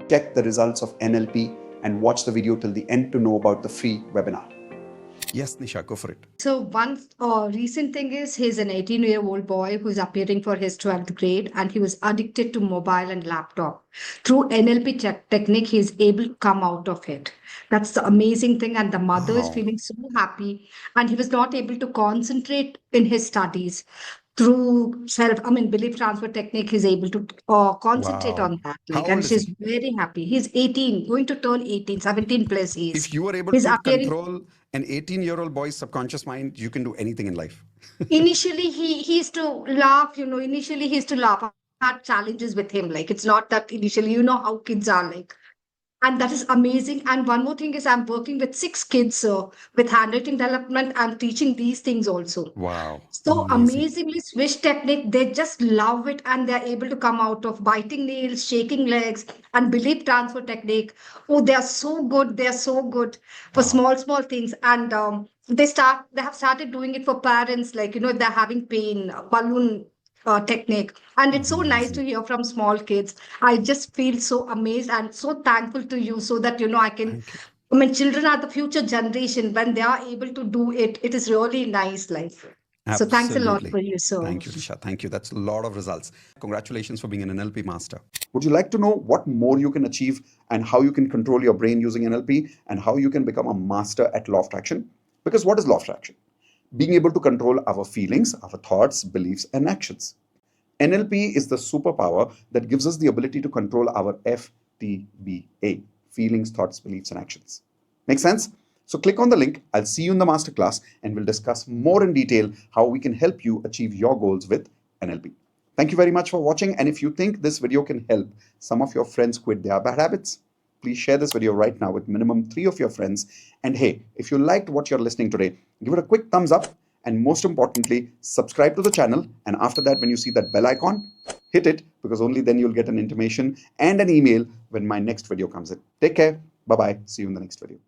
Check the results of NLP and watch the video till the end to know about the free webinar. Yes, Nisha, go for it. So one recent thing is he's an 18-year-old boy who's appearing for his 12th grade, and he was addicted to mobile and laptop. Through NLP technique, he's able to come out of it. That's the amazing thing. And the mother is Wow. feeling so happy, and he was not able to concentrate in his studies. Through belief transfer technique, he's able to concentrate Wow. on that. How And old is she's he? very happy. He's 18, going to turn 18, 17 plus If he's. you are able He's to appearing. control an 18-year-old boy's subconscious mind, you can do anything in life. Initially, he used to laugh, initially he used to laugh. I had challenges with him. Like, it's not that initially, how kids are like. And that is amazing. And one more thing is I'm working with 6 kids with handwriting development and teaching these things also. Wow. So Amazing. amazingly, Swish technique, they just love it, and they're able to come out of biting nails, shaking legs, and belief transfer technique. Oh, they are so good. They are so good for Wow. small things. And they have started doing it for parents, like, if they're having pain, balloon technique. And it's so nice to Amazing. hear from small kids. I just feel so amazed and so thankful to you, so that, I can. Thank you. I mean, children are the future generation. When they are able to do it, it is really nice life. So thanks a lot for Absolutely. you, sir. Thank you, Nisha. Thank you. That's a lot of results. Congratulations for being an NLP master. Would you like to know what more you can achieve and how you can control your brain using NLP and how you can become a master at law of attraction? Because what is law of attraction? Being able to control our feelings, our thoughts, beliefs, and actions. NLP is the superpower that gives us the ability to control our FTBA, feelings, thoughts, beliefs, and actions. Make sense? So click on the link. I'll see you in the masterclass and we'll discuss more in detail how we can help you achieve your goals with NLP. Thank you very much for watching. And if you think this video can help some of your friends quit their bad habits, please share this video right now with minimum 3 of your friends. And hey, if you liked what you're listening today, give it a quick thumbs up. And most importantly, subscribe to the channel. And after that, when you see that bell icon, hit it, because only then you'll get an intimation and an email when my next video comes in. Take care. Bye-bye. See you in the next video.